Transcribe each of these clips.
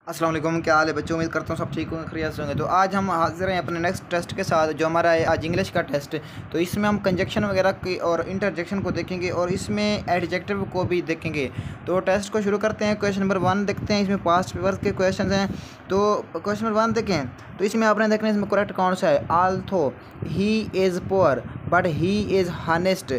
अस्सलाम वालेकुम, क्या हाल है बच्चों। उम्मीद करता हूँ सब ठीक होंगे, खैरियत से होंगे। तो आज हम हाजिर हैं अपने नेक्स्ट टेस्ट के साथ, जो हमारा है आज इंग्लिश का टेस्ट। तो इसमें हम कंजक्शन वगैरह की और इंटरजेक्शन को देखेंगे और इसमें एडजेक्टिव को भी देखेंगे। तो टेस्ट को शुरू करते हैं। क्वेश्चन नंबर 1 देखते हैं। इसमें पास्ट पेपर्स के क्वेश्चन हैं। तो क्वेश्चन नंबर 1 देखें। तो इसमें आपने देखना है इसमें करेक्ट कौन सा है। Although he is poor but he is honest.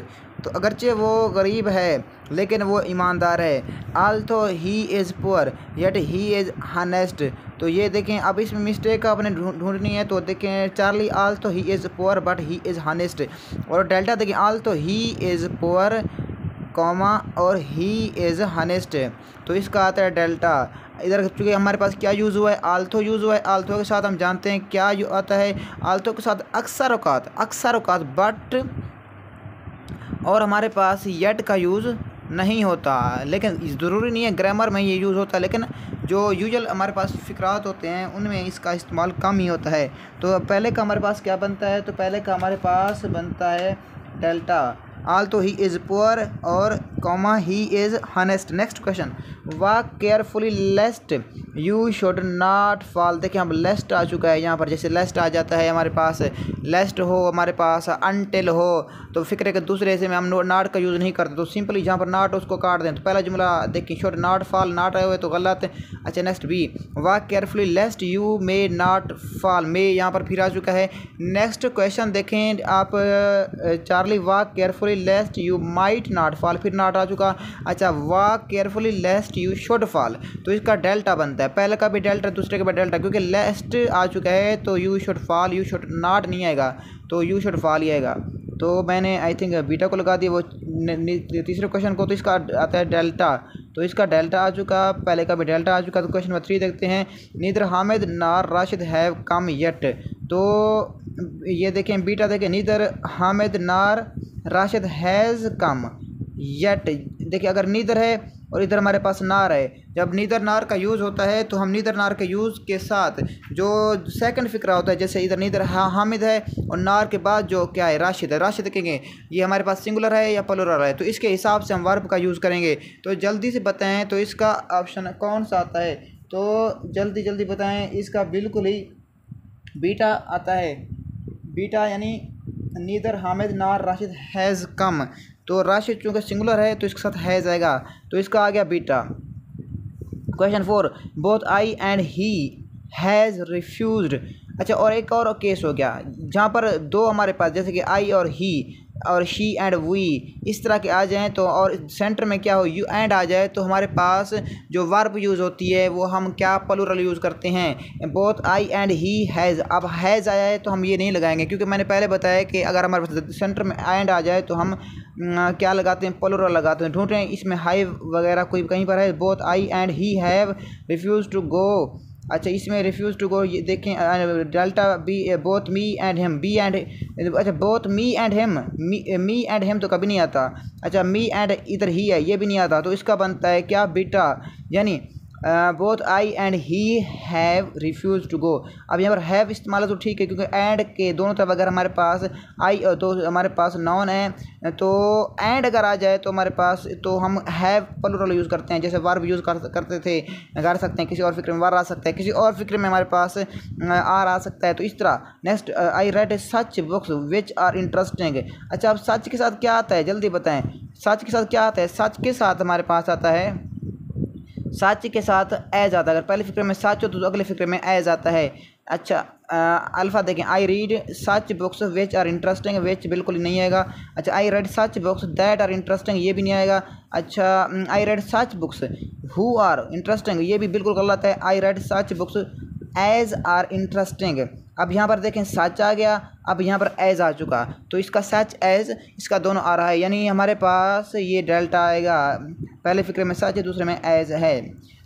तो अगरचे वो गरीब है लेकिन वो ईमानदार है। Although he is poor yet he is honest. तो ये देखें, अब इसमें मिस्टेक आपने ढूंढनी है। तो देखें, Charlie although he is poor but he is honest. और डेल्टा देखें, although he is poor comma और ही इज़ हॉनेस्ट। तो इसका आता है डेल्टा। इधर चूँकि हमारे पास क्या यूज़ हुआ है, आल्थो यूज़ हुआ है। आल्थो के साथ हम जानते हैं क्या आता है। आल्थो के साथ अक्सर औकात बट, और हमारे पास येट का यूज़ नहीं होता। लेकिन ज़रूरी नहीं है ग्रामर में ये यूज़ होता है, लेकिन जो यूजुअल हमारे पास फ़िक्रात होते हैं उनमें इसका इस्तेमाल कम ही होता है। तो पहले का हमारे पास क्या बनता है। तो पहले का हमारे पास बनता है डेल्टा। आल्थो ही इज़ पुअर और comma he is honest. Next question, walk carefully lest you should not fall. देखिए, हम लेस्ट आ चुका है यहाँ पर। जैसे लेस्ट आ जाता है हमारे पास, लेस्ट हो हमारे पास, अनटिल हो। तो फिक्र के दूसरे से में हम नॉट का यूज़ नहीं करते। तो सिंपली जहाँ पर नॉट उसको काट दें। तो पहला जुमला देखिए, शुड नॉट फॉल, नॉट आए हुए तो गलत है। अच्छा, next B, walk carefully lest you may not fall. May यहाँ पर फिर आ चुका है। नेक्स्ट क्वेश्चन देखें आप, Charlie walk carefully lest you might not fall, फिर नॉट आ चुका। अच्छा, walk carefully lest you should fall. तो इसका डेल्टा बनता है। पहले का भी डेल्टा, दूसरे का भी डेल्टा, क्योंकि लेस्ट आ चुका है तो you should fall, you should not नहीं आएगा, तो यू शुड फॉल ही आएगा। तो मैंने आई थिंक बीटा को लगा दिया वो तीसरे क्वेश्चन को। तो इसका आता है डेल्टा। तो इसका डेल्टा आ चुका, पहले का भी डेल्टा आ चुका। तो क्वेश्चन नंबर 3 देखते हैं। नीदर हामिद नार राशिद हैव कम येट। तो ये देखें, बीटा देखें, नीदर हामिद नार राशिद हैज़ कम येट। देखिए, अगर नीदर है और इधर हमारे पास नार है, जब नीदर नार का यूज़ होता है तो हम नीदर नार के यूज़ के साथ जो सेकंड फिक्रा होता है, जैसे इधर नीदर हामिद है और नार के बाद जो क्या है, राशिद है। राशिद देखेंगे ये हमारे पास सिंगुलर है या प्लुरल है, तो इसके हिसाब से हम वर्ब का यूज़ करेंगे। तो जल्दी से बताएं, तो इसका ऑप्शन कौन सा आता है। तो जल्दी बताएँ। इसका बिल्कुल ही बीटा आता है। बीटा यानी नीदर हामिद नार राशिद हैज़ कम। तो राशिद चूँकि सिंगुलर है तो इसके साथ हैज़ आएगा, तो इसका आ गया beta. Question 4, both I and he has refused. अच्छा, और एक और केस हो गया जहाँ पर दो हमारे पास, जैसे कि आई और ही और शी एंड वी इस तरह के आ जाएं, तो और सेंटर में क्या हो, यू एंड आ जाए, तो हमारे पास जो वर्ब यूज़ होती है वो हम क्या प्लुरल यूज़ करते हैं। Both I and he has. अब हैज़ आया है तो हम ये नहीं लगाएंगे, क्योंकि मैंने पहले बताया कि अगर हमारे पास सेंटर में एंड आ जाए तो हम क्या लगाते हैं, प्लुरल लगाते हैं। ढूंढ रहे हैं इसमें हाई वगैरह कोई कहीं पर है। Both I and he have refuse to go. अच्छा, इसमें रिफ्यूज़ टू गो ये देखें, delta B, both me and him, B and, अच्छा both me and him, me and him तो कभी नहीं आता। अच्छा, मी एंड इधर ही है, ये भी नहीं आता। तो इसका बनता है क्या, बीटा। यानी both I and he have refuse to go. अब यहाँ पर हैव इस्तेमाल है तो ठीक है, क्योंकि एंड के दोनों तरफ अगर हमारे पास आई तो हमारे पास नॉन है, तो एंड अगर आ जाए तो हमारे पास, तो हम हैव प्लुरल यूज़ करते हैं। जैसे वर्ब यूज़ करते थे, कर सकते हैं, किसी और फिक्र में वर आ सकता है, किसी और फिक्र में हमारे पास आर आ सकता है। तो इस तरह। Next, I read such books which are interesting. अच्छा, अब सच के साथ क्या आता है, जल्दी बताएं। सच के साथ क्या आता है। सच के साथ हमारे पास आता है, सच के साथ एज आता है। अगर पहले फिक्र में सच हो तो अगले फिक्र में एज आता है। अच्छा, अल्फ़ा देखें, I read such books which are interesting, which बिल्कुल ही नहीं आएगा। अच्छा, I read such books that are interesting, ये भी नहीं आएगा। अच्छा, I read such books who are interesting, ये भी बिल्कुल गलत है। I read such books as are interesting. अब यहाँ पर देखें, सच आ गया, अब यहाँ पर एज आ चुका, तो इसका सच एज, इसका दोनों आ रहा है, यानी हमारे पास ये डेल्टा आएगा। पहले फिक्रे में सच है, दूसरे में एज है।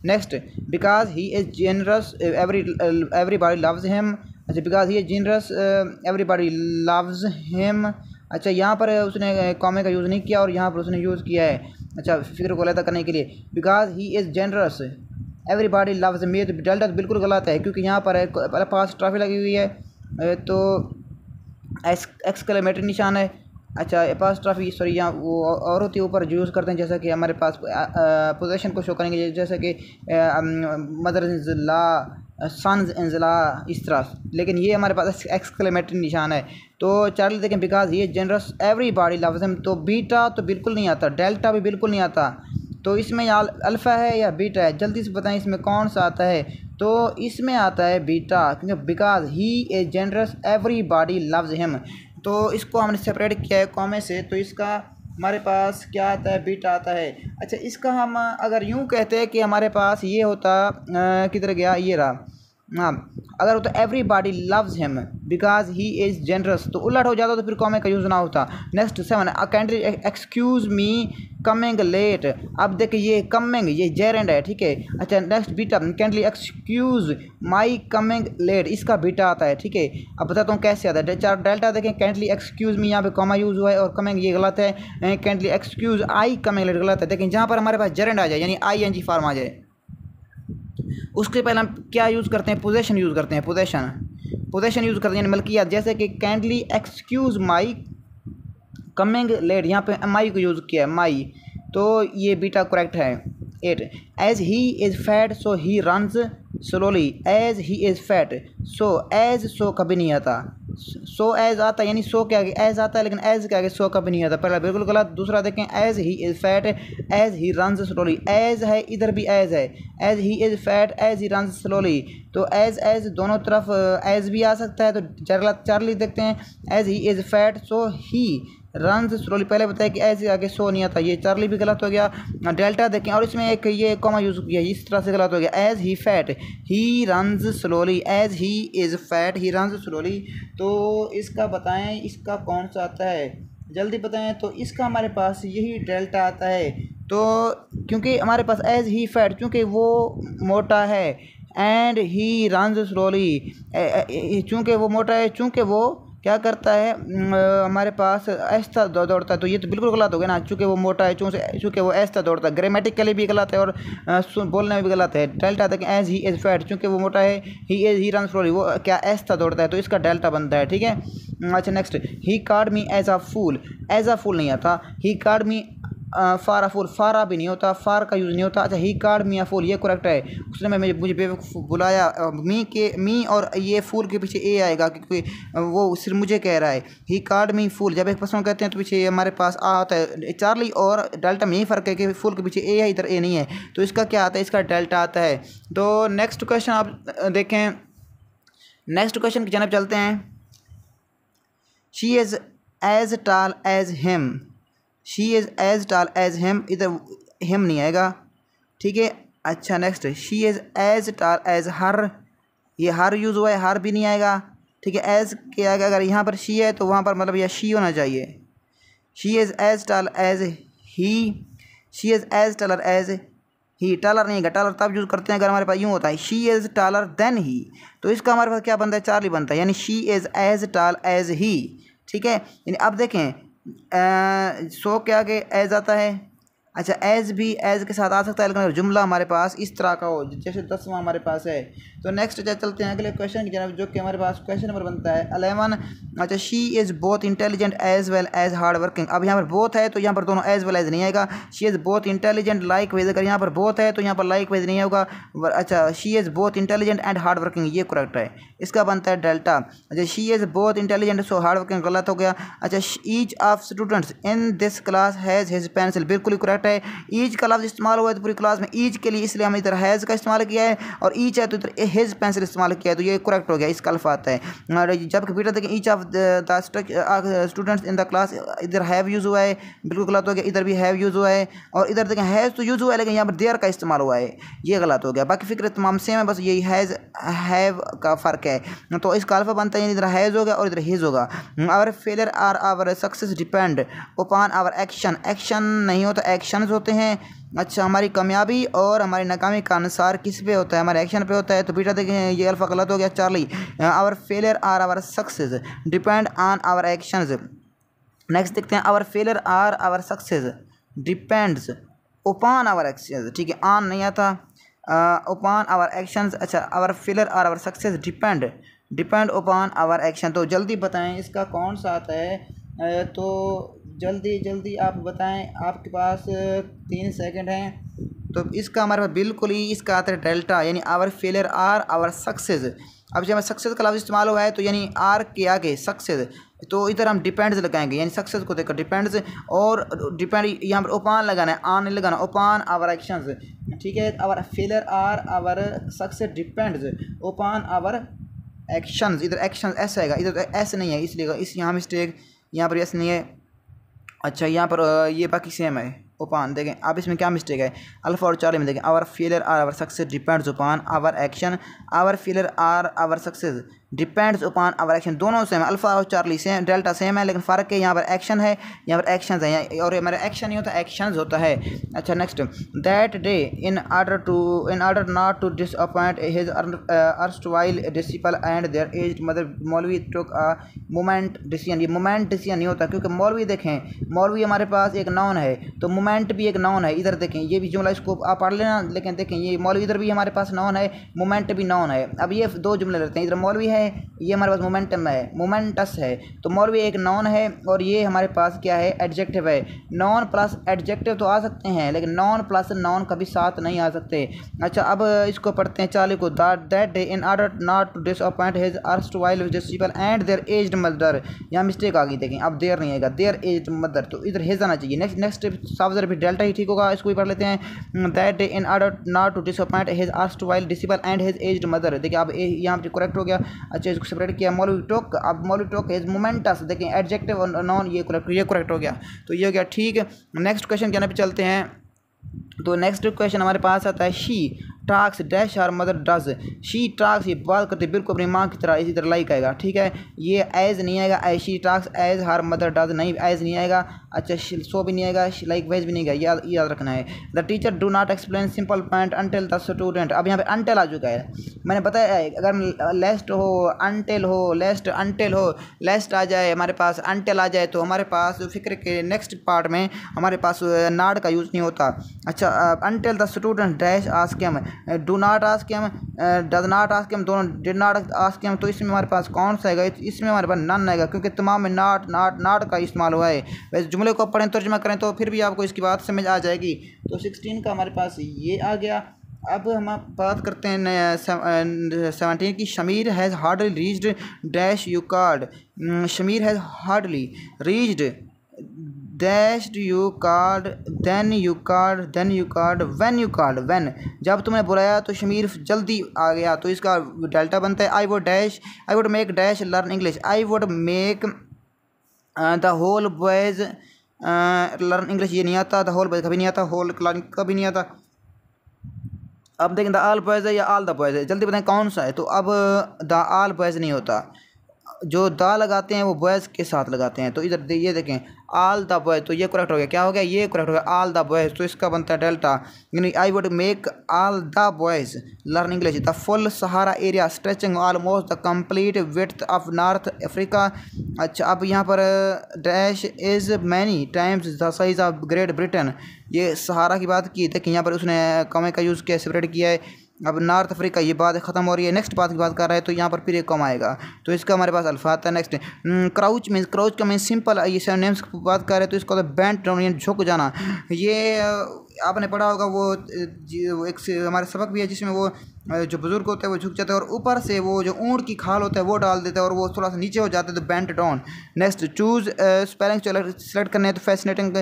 Next, because he is generous everybody loves him. अच्छा, because he is generous everybody loves him. अच्छा, यहाँ पर उसने कॉमे का यूज़ नहीं किया और यहाँ पर उसने यूज़ किया है, अच्छा, फिक्र को अलग करने के लिए। Because he is generous everybody loves me. तो डेल्टा तो बिल्कुल गलत है, क्योंकि यहाँ पर पास ट्रॉफी लगी हुई है, तो एक्सक्लेमेटरी निशान है। अच्छा एपास्ट्रॉफी सॉरी यहाँ वो और होती है ऊपर यूज़ करते हैं, जैसा कि हमारे पास पोजीशन को शो करेंगे, जैसे कि मदर ला सन्स इंजला इस तरह। लेकिन ये हमारे पास एक्सक्लेमेटरी निशान है। तो चार्ली देखें बिकॉज ये जनरस एवरीबॉडी लव्स हिम, तो बीटा तो बिल्कुल नहीं आता, डेल्टा भी बिल्कुल नहीं आता। तो इसमें या अल्फ़ा है या बीटा है, जल्दी से बताएं इसमें कौन सा आता है। तो इसमें आता है बीटा, क्योंकि because he is generous everybody loves him. तो इसको हमने सेपरेट किया है कॉमे से, तो इसका हमारे पास क्या आता है, बीटा आता है। अच्छा इसका हम अगर यूँ कहते हैं कि हमारे पास ये होता किधर गया, ये रहा, हाँ अगर होता everybody loves him because he is generous, तो उलट हो जाता तो फिर कॉमे का यूज़ ना होता। Next 7 kindly excuse me coming late. अब देखिए ये कमिंग ये जेरेंड है, ठीक है। अच्छा नेक्स्ट बीटा kindly excuse my coming late, इसका बीटा आता है, ठीक है। अब बताता हूँ कैसे आता है। डेल्टा देखें कैंडली एक्सक्यूज़ मी, यहाँ पे कॉमा यूज़ हुआ है, और कमिंग ये गलत है। Kindly excuse I coming late गलत है। देखें जहाँ पर हमारे पास जेरेंड आ जाए यानी ING फॉर्म आ जाए, उसके पहले हम क्या यूज़ करते हैं, पोजेशन यूज़ करते हैं, पोजेशन यूज़ करते हैं यानी मलकियत। जैसे कि kindly excuse my coming late, यहाँ पे माई को यूज़ किया है, माई, तो ये बीटा करेक्ट है। 8 as he is fat so he runs slowly, as he is fat so, as so कभी नहीं आता, सो एज आता है यानी सो के आगे एज आता है, लेकिन एज के आगे सो कभी नहीं आता, पहला बिल्कुल गलत। दूसरा देखें as he is fat as he runs slowly, as है इधर भी एज है, as he is fat as he runs slowly, तो एज दोनों तरफ एज भी आ सकता है। तो चार्ली देखते हैं as he is fat so he runs slowly, पहले बताया कि एज आगे सो नहीं आता, ये चार्ली भी गलत हो गया। डेल्टा देखें और इसमें एक ये कॉमा यूज़ किया, इस तरह से गलत हो गया। As he fat he runs slowly, as he is fat he runs slowly. तो इसका बताएं इसका कौन सा आता है, जल्दी बताएं। तो इसका हमारे पास यही डेल्टा आता है। तो क्योंकि हमारे पास एज ही फैट क्योंकि वो मोटा है, एंड ही रन्स स्लोली चूँकि वो मोटा है, चूँकि वो क्या करता है हमारे पास ऐसा दौड़ता है, तो ये तो बिल्कुल गलत हो गया ना, चूँकि वो मोटा है, चूँकि वो ऐसा दौड़ता है, ग्रामेटिकली भी गलत है और बोलने में भी गलत है। डेल्टा तक एज ही इज़ फैट, चूँकि वो मोटा है, ही रन स्लोली, वो क्या ऐसा दौड़ता है, तो इसका डेल्टा बनता है, ठीक है। अच्छा next he called me as a fool, as a fool नहीं आता, ही कार्ड मी फारा फूल, फारा भी नहीं होता, फार का यूज़ नहीं होता। अच्छा ही कार्ड मी अ फूल ये करेक्ट है, उसने मुझे बेवकूफ़ बुलाया, मी और ये फूल के पीछे ए आएगा क्योंकि वो सिर्फ मुझे कह रहा है। ही कार्ड मी फूल, जब एक पर्सन कहते हैं तो पीछे हमारे पास आ आता है। चार्ली और डेल्टा में यही फ़र्क है कि फूल के पीछे ए है, इधर ए नहीं है, तो इसका क्या आता है, इसका डेल्टा आता है। तो नेक्स्ट क्वेश्चन आप देखें, नेक्स्ट क्वेश्चन की जानब चलते हैं। She is as tall as him, she is as tall as him, इधर हिम नहीं आएगा, ठीक है। अच्छा next she is as tall as her, ये हर यूज़ हुआ है, हर भी नहीं आएगा, ठीक है। एज के आगे अगर यहाँ पर शी है तो वहाँ पर मतलब यह शी होना चाहिए। She is as tall as he, she is as taller as he, taller नहीं है, टालर तब यूज़ करते हैं अगर हमारे पास यूँ होता है she is taller than he, तो इसका हमारे पास क्या बनता है, चार्ली बनता है, यानी she is as tall as ही, ठीक है। यानी अब देखें सो के आगे एज आता है। अच्छा एज भी एज के साथ आ सकता है, लेकिन अगर जुमला हमारे पास इस तरह का हो जैसे 10वां हमारे पास है। तो नेक्स्ट चलते हैं अगले क्वेश्चन की जनाब, जो कि हमारे पास क्वेश्चन नंबर बनता है 11। अच्छा she is both intelligent as well as hard working, अब यहाँ पर बोथ है तो यहाँ पर दोनों एज वेल एज नहीं आएगा। She is both intelligent like ways, अगर यहाँ पर बोथ है तो यहाँ पर लाइक वेज नहीं होगा। अच्छा she is both intelligent and hard working, ये करेक्ट है, इसका बनता है डेल्टा। अच्छा she is both intelligent so hard working गलत हो गया। अच्छा each of students in this class has his pencil, बिल्कुल ही करेक्ट है। ईच का लफ्ज़ इस्तेमाल हुआ है तो पूरी क्लास में ईच के लिए, इसलिए हमने इधर हैज़ का इस्तेमाल किया है, और ईच है तो इधर हिज पेंसिल इस्तेमाल किया है, तो ये करेक्ट हो गया, इसका अल्फा आता है। और जबकि बेटा देखें each of the students in the class, इधर हैव यूज़ हुआ है, बिल्कुल गलत हो गया, इधर भी हैव यूज़ हुआ है, और इधर देखें हैज़ तो यूज़ हुआ है लेकिन यहाँ पर देयर का इस्तेमाल हुआ है, ये गलत हो गया। बाकी फिक्र तमाम सेम है, बस यही हैज़ हैव का फ़र्क है। तो इसका अल्फा बनता है, इधर हैज़ होगा और इधर हिज होगा। Our failure are our success depend upon our action, action नहीं होता एक्शंस होते हैं। अच्छा हमारी कामयाबी और हमारी नाकामी का अनुसार किस पे होता है, हमारे एक्शन पे होता है। तो बेटा देखें ये अल्फा गलत हो गया, Charlie. Our failure are our success depend on our actions. Next देखते हैं, our failure are our success depends upon our actions, ठीक है, ऑन नहीं आता, अपॉन आवर एक्शंस। अच्छा our failure are our success depend upon our action, तो जल्दी बताएं इसका कौन सा आता है। तो जल्दी जल्दी आप बताएं, आपके पास 3 सेकंड हैं। तो इसका हमारे पास बिल्कुल ही इसका आता है डेल्टा, यानी our failure are our success. अब जब हमें सक्सेस का लफ्ज़ इस्तेमाल हुआ है तो यानी आर के आगे सक्सेस, तो इधर हम डिपेंड्स लगाएंगे, यानी सक्सेस को देखकर डिपेंड्स, और डिपेंड यहाँ पर ओपान लगाना है, आन नहीं लगाना, ओपान आवर एक्शंस। ठीक है, our failure are our success depends upon our actions. इधर एक्शन एस आएगा, इधर तो एस नहीं है, इसलिए इस यहाँ मिस्टेक, यहाँ पर एस नहीं है। अच्छा, यहाँ पर ये बाकी सेम है ओपान। देखें अब इसमें क्या मिस्टेक है, अल्फा और चार्ली में देखें, our failure are our success depends upon our action, our failure are our success depends upon our action. दोनों सेम, अल्फा और चार्ली सेम, डेल्टा सेम है, लेकिन फ़र्क है यहाँ पर एक्शन है, यहाँ पर एक्शंस है, और हमारा एक्शन नहीं होता, एक्शंस होता है। अच्छा next, that day in order not to disappoint his erstwhile disciple and their aged mother Maulvi took a moment decision. ये मोमेंट डिसीजन नहीं होता, क्योंकि मौलवी देखें, मौलवी हमारे पास एक नाउन है, तो मोमेंट भी एक नाउन है। इधर देखें, ये भी जुमला इसको आप पढ़ लेना, लेकिन देखें ये मौलवी इधर भी हमारे पास नाउन है, मोमेंट भी नाउन है। अब ये दो जुमले रहते हैं, इधर मौलवी है, ये हमारे पास मोमेंटम है, मोमेंटस है। तो मौलवी एक नाउन है और ये हमारे पास क्या है, एडजेक्टिव है। नॉन प्लस एडजेक्टिव तो आ सकते हैं, लेकिन नॉन प्लस नाउन कभी साथ नहीं आ सकते। अच्छा, अब इसको पढ़ते हैं चाली को, that day in order not to disappoint his erstwhile disciple and their aged mother. यहाँ मिस्टेक आ गई, देखें अब देयर नहीं आएगा, देयर एज्ड मदर, तो इधर हिज आना चाहिए। नेक्स्ट साफ भी डेल्टा ही ठीक होगा, इसको भी पढ़ लेते हैं। That day in order not to disappoint his erstwhile disciple and his aged mother. देखिए अब यहाँ पर करेक्ट हो गया। अच्छा, इसको सेपरेट किया, मौलवी टोक, अब मौलवी टोक इज मोमेंटस, देखें एडजेक्टिव और नॉन, ये करेक्ट हो गया, तो ये हो गया ठीक। नेक्स्ट क्वेश्चन कहने पे चलते हैं। तो नेक्स्ट क्वेश्चन हमारे पास आता है, she talks dash her mother does. She talks, ये बात करते बिल्कुल अपनी माँ की तरह, इसी तरह लाइक आएगा। ठीक है, ये एज नहीं आएगा, she talks as her mother does नहीं, एज नहीं आएगा। अच्छा, सो भी नहीं आएगा, लाइक वाइज भी नहीं आएगा, याद रखना है। The teacher do not explain simple point until the student. अब यहाँ पे अंटिल आ चुका है, मैंने बताया अगर लेस्ट हो, अंटिल हो, लेस्ट अंटिल हो, लेस्ट आ जाए हमारे पास, अंटिल आ जाए, तो हमारे पास फिक्र के नेक्स्ट पार्ट में हमारे पास नॉट का यूज़ नहीं होता। अच्छा, until the student dash ask him, do not ask him, does not ask him, दोनों डिड नॉट आस्क हिम, तो इसमें हमारे पास कौन सा आएगा, इसमें हमारे पास नन आएगा, क्योंकि तमाम में नॉट का इस्तेमाल हुआ है। वैसे जुमले को पढ़ें, तर्जुमा करें तो फिर भी आपको इसकी बात समझ आ जाएगी। तो 16 का हमारे पास ये आ गया। अब हम बात करते हैं 17 की। Shamir has hardly reached dash you called. Shamir has hardly reached dash you called, then you called when you called, when जब तुमने बुलाया तो शमीर जल्दी आ गया, तो इसका डेल्टा बनता है, I would make dash learn English, I would make the whole boys learn English. ये नहीं आता, द होल बॉयज़ कभी नहीं आता, होल कभी नहीं आता। अब देखें, द ऑल बॉयज़ है या ऑल द बॉयज़ है, जल्दी बताएं कौन सा है। तो अब द ऑल बॉयज़ नहीं होता, जो द लगाते हैं वो बॉयज़ के साथ लगाते हैं। तो इधर ये देखें, ऑल द बॉयज़, तो ये करेक्ट हो गया, क्या हो गया, ये करेक्ट हो गया, ऑल द बॉयज़, तो इसका बनता है डेल्टा, यानी आई would make all the boys learn English. The full Sahara area stretching almost the complete width of north Africa. अच्छा, अब यहाँ पर dash is many times the size of great Britain, ये सहारा की बात की, देखिए यहाँ पर उसने कॉमा का यूज़ किया, सेपरेट किया है। अब नॉर्थ अफ्रीका ये बात ख़त्म हो रही है, नेक्स्ट बात की बात कर रहा है, तो यहाँ पर फिर एक कम आएगा, तो इसका हमारे पास अल्फा आता है। नेक्स्ट, क्राउच मीन्स, क्राउच का मीन्स सिंपल, ये नेम्स की बात कर रहे हैं, तो इसका बेंट डाउन यानी झुक जाना। ये आपने पढ़ा होगा, वो एक हमारे सबक भी है जिसमें वो जो बुजुर्ग होते हैं वो झुक जाते हैं, और ऊपर से वो जो ऊँट की खाल होता है वो डाल देते हैं, और वो थोड़ा सा नीचे हो जाते हैं, तो bent down. Next, choose spelling select करने हैं, तो फैसिनेटिंग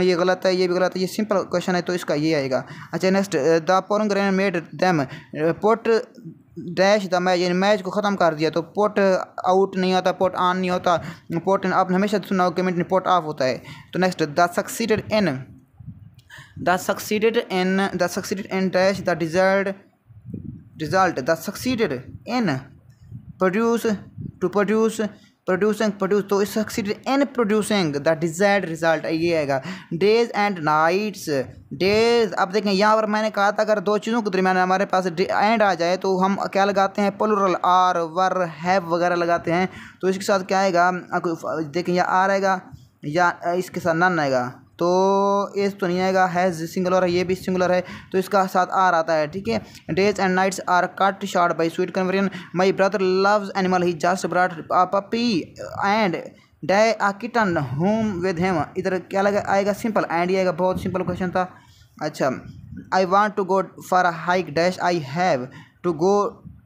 ये गलत है, ये भी गलत है, ये सिंपल क्वेश्चन है, तो इसका ये आएगा। अच्छा, next, the pouring made them put dash the match, यानी मैच को ख़त्म कर दिया, तो पुट आउट नहीं आता, पुट ऑन नहीं होता, पुट इन, आपने हमेशा सुना हो कमेंट में पुट ऑफ होता है। तो next, the succeeded in dash the desired result, the succeeded in producing, तो इस succeeded in producing the desired result, ये आएगा। days and nights, days, अब देखें यहाँ पर मैंने कहा था अगर दो चीज़ों के दरमियान हमारे पास एंड आ जाए तो हम क्या लगाते हैं, प्लूरल, आर, वर, हैव वगैरह लगाते हैं, तो इसके साथ क्या आएगा, देखें या आर आएगा या इसके साथ नन आएगा, तो एज तो नहीं आएगा, हैज़ सिंगुलर है, ये भी सिंगुलर है, तो इसका साथ आर आता है। ठीक है, days and nights are cut short by sweet conversion, my brother loves animal, he just brought a puppy and day a kitten home with him, इधर क्या लगा आएगा सिंपल, एंड ही आएगा, बहुत सिंपल क्वेश्चन था। अच्छा, I want to go for a hike dash I have to go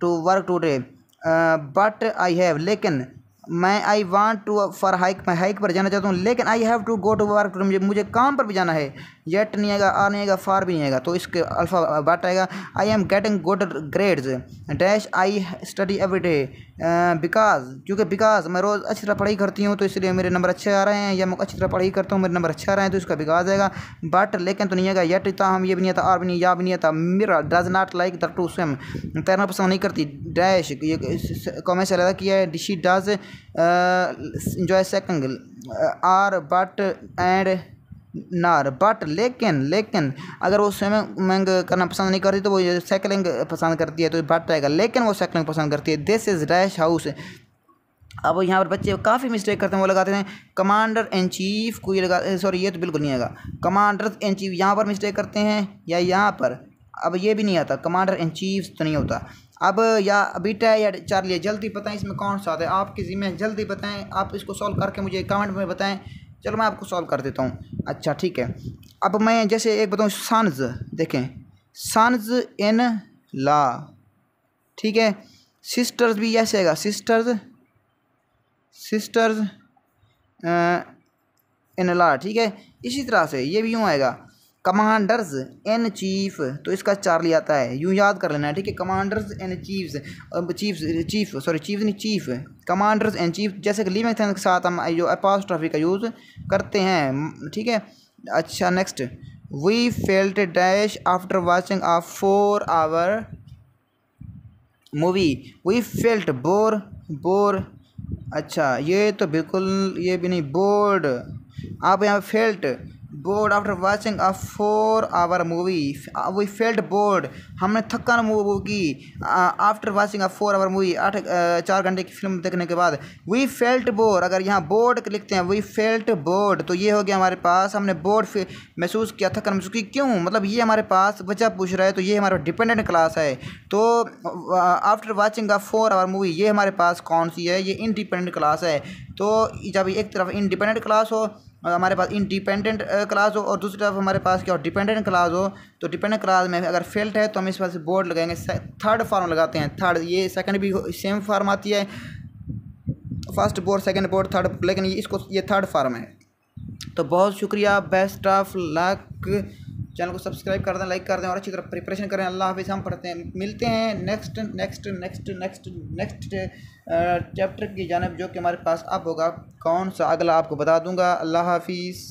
to work today but I have, लेकिन मैं I want to for hike, मैं हाइक पर जाना चाहता हूँ, लेकिन I have to go to work today, मुझे काम पर भी जाना है। येट नहीं आएगा, आ नहीं आएगा, फार भी नहीं आएगा, तो इसके अल्फा बट आएगा। I am getting good grades dash I study every day because, क्योंकि बिकॉज मैं रोज़ अच्छी तरह पढ़ाई करती हूँ तो इसलिए मेरे नंबर अच्छे आ रहे हैं, या मैं अच्छी तरह पढ़ाई करता हूँ मेरे नंबर अच्छे आ रहे हैं, तो इसका बिकॉज आएगा। बट लेकिन तो नहीं आएगा, येट था हम, ये भी नहीं आता, आर भी नहीं, या भी नहीं आता। Mira does not like the to swim, तैरना पसंद नहीं करती। डैश ये कॉमेंट से किया है, she does enjoy second or but and nor, but लेकिन अगर वो स्विमिंग करना पसंद नहीं करती तो वो साइकिलिंग पसंद करती है, तो बट आएगा, लेकिन वो साइकिलिंग पसंद करती है। This is dash house. अब यहाँ पर बच्चे काफ़ी मिस्टेक करते हैं, वो लगाते हैं कमांडर इन चीफ को, ये लगा, सॉरी ये तो बिल्कुल नहीं आएगा, कमांडर इन चीफ यहाँ पर मिस्टेक करते हैं, या यहाँ पर, अब ये भी नहीं आता, कमांडर इन चीफ तो नहीं होता। अब या बीटा या चार्ली, जल्दी बताएं इसमें कौन सा आता है, आपकी ज़िम्मे है, जल्दी बताएं, आप इसको सॉल्व करके मुझे कमेंट में बताएं। चलो मैं आपको सॉल्व कर देता हूँ। अच्छा ठीक है, अब मैं जैसे एक बताऊँ, सन्स, देखें सन्स इन लॉ, ठीक है, सिस्टर्स भी ऐसे आएगा, सिस्टर्स इन लॉ, ठीक है। इसी तरह से ये भी यूँ आएगा, कमांडर्स इन चीफ, तो इसका चार्ली आता है, यूँ याद कर लेना है, ठीक है। कमांडर्स इन चीफ नहीं चीफ, कमांडर्स इन चीफ, जैसे कि लिविंग थिंग्स के साथ हम जो अपॉस्ट्रोफी का यूज़ करते हैं, ठीक है। अच्छा next, we felt dash after watching a 4 hour movie, we felt bore. अच्छा ये तो बिल्कुल ये भी नहीं, बोर्ड, आप यहाँ felt bored after watching a 4 hour movie, we felt bored, हमने थकान मूवी की after watching a 4 hour movie, 4 घंटे की फिल्म देखने के बाद। वी फेल्ट बोर, अगर यहाँ बोर्ड लिखते हैं, वी फेल्ट बोर्ड, तो ये हो गया हमारे पास, हमने बोर्ड महसूस किया, थकान महसूस की, क्यों, मतलब ये हमारे पास बच्चा पूछ रहा है, तो ये हमारा डिपेंडेंट क्लास है। तो after watching a 4 hour movie, ये हमारे पास कौन सी है, ये इंडिपेंडेंट क्लास है। तो जब एक तरफ इंडिपेंडेंट क्लास हो, हमारे पास इंडिपेंडेंट क्लास हो, और दूसरी तरफ हमारे पास क्या हो, डिपेंडेंट क्लास हो, तो डिपेंडेंट क्लास में अगर फेल्ट है तो हम इस पास बोर्ड लगाएंगे, थर्ड फार्म लगाते हैं, थर्ड, ये सेकंड भी सेम फार्म आती है, first board second board third, लेकिन ये थर्ड फार्म है। तो बहुत शुक्रिया, बेस्ट ऑफ लक, चैनल को सब्सक्राइब कर दें, लाइक कर दें और अच्छी तरह प्रिपरेशन करें। अल्लाह हाफिज़, हम पढ़ते हैं, मिलते हैं नेक्स्ट चैप्टर की जानिब, जो कि हमारे पास अब होगा, कौन सा अगला आपको बता दूंगा। अल्लाह हाफिज़।